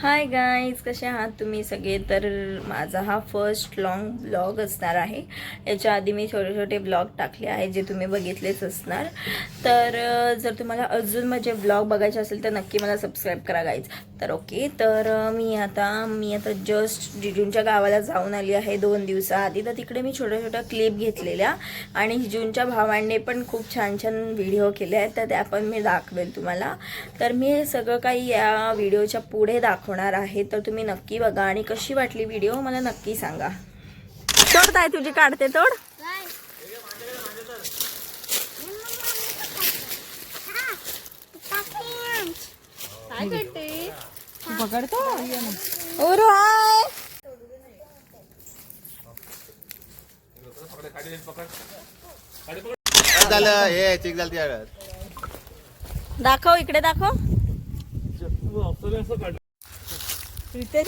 Hi guys, कसे आहात तुम्ही सगळे. तर माझा हा फर्स्ट लॉंग ब्लॉग असणार आहे. याच्या आधी मी छोटे छोटे ब्लॉग टाकले आहे जे तुम्ही बघितलेच असणार. तर जर तुम्हाला अजून माझे ब्लॉग बघायचे असेल तर नक्की मला सबस्क्राईब करा गाईज. तर ओके, तर मी आता जस्ट जिजूंच्या गावाला जाऊन आली आहे 2 दिवसाआधी. तर तिकडे मी छोट्या छोट्या क्लिप घेतलेल्या आणि जिजूंच्या भावांनी पण खूप छान छान व्हिडिओ केले आहेत, तर त्या पण मी दाखवेल तुम्हाला. तर मी हे सगळं काही या व्हिडिओच्या पुढे दाखवणार आहे, तर तुम्ही नक्की बघा. आणि कशी वाटली व्हिडिओ मला नक्की सांगा. तोड ताई तुझी काढते, तोड. काय करते? पकडतो ओरो. हाय, झालं हे चेक झालं त्यावर. दाखव, इकडे दाखव. इथे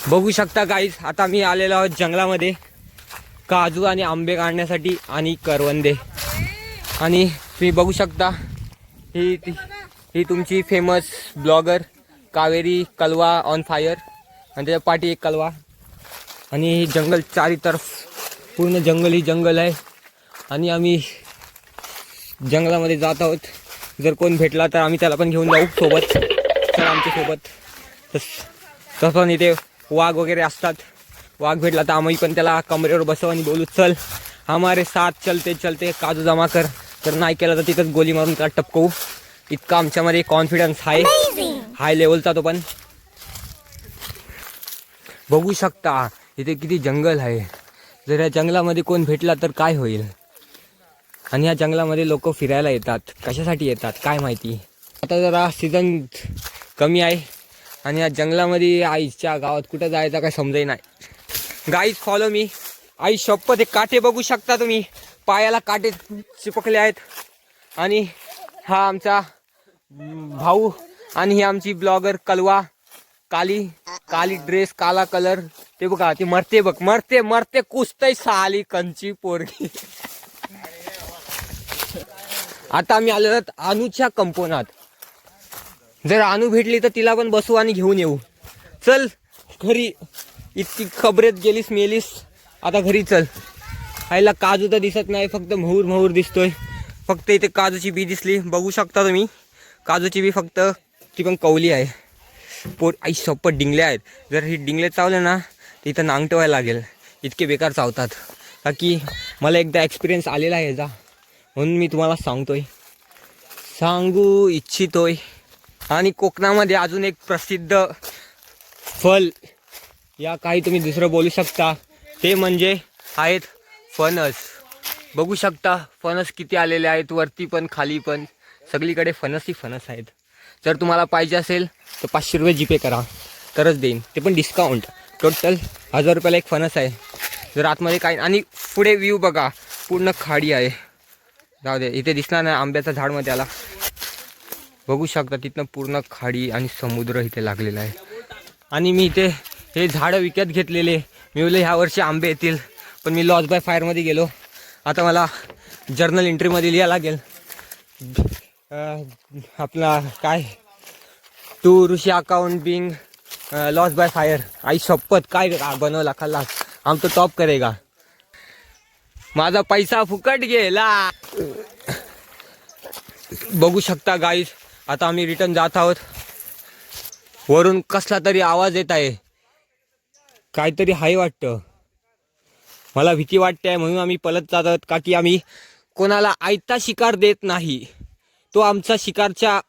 बघू शकता गाईस, आता मी आलेलो आहोत जंगलामध्ये काजू आणि आंबे काढण्यासाठी आणि करवंदे. आणि तुम्ही बघू शकता ही तुमची famous blogger Kaveri Kalwa on fire, आणि त्याच्या पाठी एक कलवा. आणि हे जंगल चारी तरफ पूर्ण जंगल ही जंगल आहे. आणि आम्ही जंगलामध्ये जात आहोत. जर कोण भेटला तर आम्ही त्याला पण घेऊन जाऊ सोबत. तर आमच्या सोबत तसं इथे वाघ वगैरे असतात. वाघ भेटला तर आम्ही पण त्याला कमरेवर बसवू आणि बोलू, चल हमारे साथ चलते चलते काजू जमा कर. तर नाही केलं तर तिथंच गोली मारून त्याला टपकवू. इतका आमच्यामध्ये कॉन्फिडन्स आहे, हाय लेवलचा तो. पण बघू शकता इथे किती जंगल आहे. जर या जंगलामध्ये कोण भेटला तर काय होईल. आणि या जंगलामध्ये लोक फिरायला येतात, कशासाठी येतात काय माहिती. आता जरा सीझन कमी आहे आणि या जंगलामध्ये आईच्या गावात कुठं जायचं काय समजाय नाही. Guys follow me. आई शपथ, हे काटे बघू शकता तुम्ही, पायाला काटे चिपकले आहेत. आणि हा आमचा भाऊ आणि ही आमची ब्लॉगर कलवा. काली ड्रेस, काला कलर. ते बघा, ती मरते बघ, मरते कुसतय साली कंची पोरगी. आता आम्ही आलो आहोत अनुच्या कंपनात. जर अनु भेटली तर तिला पण बसवू आणि घेऊन येऊ. चल घरी, इतकी खबरेत गेलीस मेलीस, आता घरी चल. आईला काजू तर दिसत नाही, फक्त महूर दिसतोय. फक्त इथे काजूची बी दिसली, बघू शकता तुम्ही. काजूची बी फक्त, ती पण कवली आहे. आई सप्पट डिंगल्या आहेत. जर ही डिंगले चावले ना तर इथं नांगट व्हायला लागेल, इतके बेकार चावतात. का की मला एकदा एक्सपिरियन्स आलेला आहे याचा, म्हणून मी तुम्हाला सांगू इच्छितोय. आणि कोकणामध्ये अजून एक प्रसिद्ध फल, या काही तुम्ही दुसरं बोलू शकता, ते म्हणजे आहेत फणस. बघू शकता फणस किती आलेले आहेत, वरती पण खाली पण सगळीकडे फणस आहेत. जर तुम्हाला पाहिजे असेल तर 500 रुपये जीपे करा, तरच देईन, ते पण डिस्काउंट. टोटल 1000 रुपयाला एक फणस आहे. जर आतमध्ये काही, आणि पुढे व्ह्यू बघा, पूर्ण खाडी आहे. जाऊ दे, इथे दिसणार नाही आंब्याचं झाडमध्ये आला. बघू शकता तिथनं पूर्ण खाडी आणि समुद्र इथे लागलेला आहे. आणि मी इथे हे झाडं विकत घेतलेले. मी बोलले ह्या वर्षी आंबे येतील, पण मी लॉस बाय फायरमध्ये गेलो. आता मला जर्नल एंट्रीमध्ये लिहायला लागेल, आपला काय, टू ऋषी account being loss by fire. आई शपथ, काय बनवला खाल्ला, आम तो टॉप करेगा. माझा पैसा फुकट गेला. बघू शकता गाईज, आता आम्ही रिटर्न जात आहोत. वरून कसला तरी आवाज येत आहे, काहीतरी हाय वाटतं. मला भीती वाटते, म्हणून आम्ही पळत जात आहोत. का की आम्ही कोणाला आयता शिकार देत नाही. तो आमचा शिकारच्या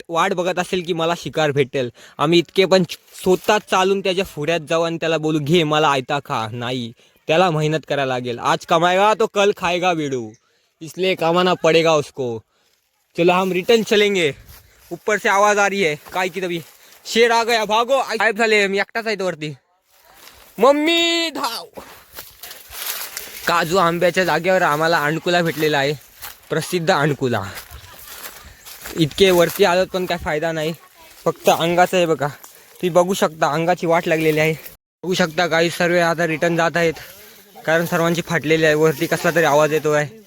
वाट बघत असेल की मला शिकार भेटेल. आम्ही इतके पण स्वतः चालून त्याच्या फुड्यात जाऊ आणि त्याला बोलू घे मला आयता खा, नाही. त्याला मेहनत करायला लागेल. आज कमाएगा तो कल खाएगा बेडू, इसलिए कमाना पड़ेगा उसको. चलो हम रिटर्न चलेंगे. ऊपर से आवाज आ रही है काय की तभी शेर आ गया, भागो. गायब झाले, मी एकटाच आहे वरती. मम्मी धाव. काजू आंब्याच्या जागेवर आम्हाला अणकुला भेटलेला आहे, प्रसिद्ध अणकुला. इतके वरती आलो पण काय फायदा नाही, फक्त अंगाचं आहे बघा, ती बघू शकता अंगाची वाट लागलेली आहे. बघू शकता काही सर्व आता रिटर्न जात आहेत कारण सर्वांची फाटलेली आहे. वरती कसला तरी आवाज येतो आहे.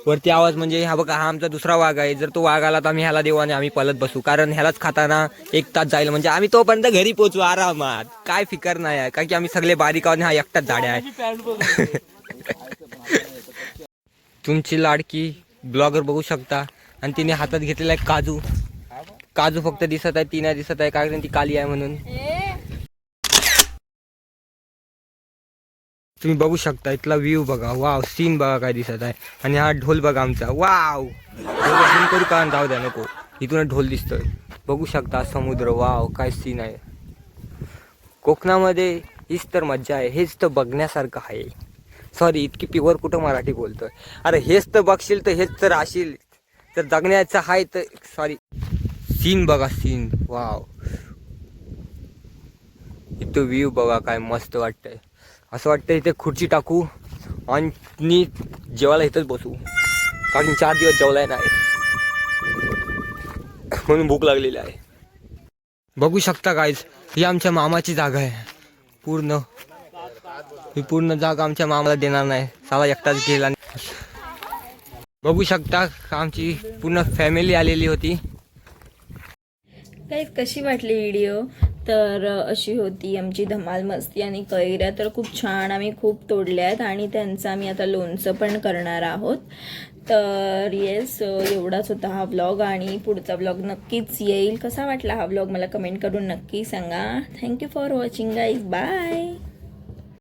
वरती आवाज म्हणजे हा बघा, हा आमचा दुसरा वाघ आहे. जर तो वाघ आला तर आम्ही ह्याला देऊ आणि आम्ही पळत बसू, कारण ह्यालाच खाताना 1 तास जाईल म्हणजे आम्ही तोपर्यंत घरी पोहोचू आरामात. काय फिकर नाही आहे कारण की आम्ही सगळे बारीक आहोत आणि हा एकटाच झाड्या आहे. तुमची लाडकी ब्लॉगर बघू शकता आणि तिने हातात घेतलेला आहे काजू. काजू फक्त दिसत आहे, ती नाही दिसत आहे कारण ती काली आहे म्हणून. तुम्ही बघू शकता इथला व्ह्यू बघा. वाव, सीन बघा काय दिसत आहे. आणि हा ढोल बघा आमचा. वाव, ढोल करू का, जाऊ द्या नको. इथून ढोल दिसतोय. बघू शकता समुद्र. वाव, काय सीन आहे. कोकणामध्ये हीच तर मज्जा आहे. हेच तर बघण्यासारखं आहे. सॉरी, इतकी प्युअर कुठं मराठी बोलतोय. अरे हेच तर बघशील तर हेच तर राहशील. तर जगण्याचं आहे तर सॉरी. सीन बघा, सीन. वाव, इथं व्ह्यू बघा काय मस्त वाटतंय. असं वाटतं इथे खुर्ची टाकू आणि जेवायला इथंच बसू, कारण 4 दिवस जेवलाय नाही म्हणून भूक लागलेली आहे. बघू शकता गाईज, ही आमच्या मामाची जागा आहे. ही पूर्ण जागा आमच्या मामाला देणार नाही, साला एकटाच गेला. बघू शकता आमची पूर्ण फॅमिली आलेली होती. काही कशी वाटली व्हिडिओ? तर अशी होती आमची धमाल मस्ती. आणि कैऱ्या तर खूप छान आम्ही खूप तोडल्या आहेत आणि त्यांचं आम्ही आता लोणचं पण करणार आहोत. तर येस, एवढाच होता हा व्लॉग आणि पुढचा व्लॉग नक्कीच येईल. कसा वाटला हा व्लॉग मला कमेंट करून नक्की सांगा. Thank you for watching guys. Bye.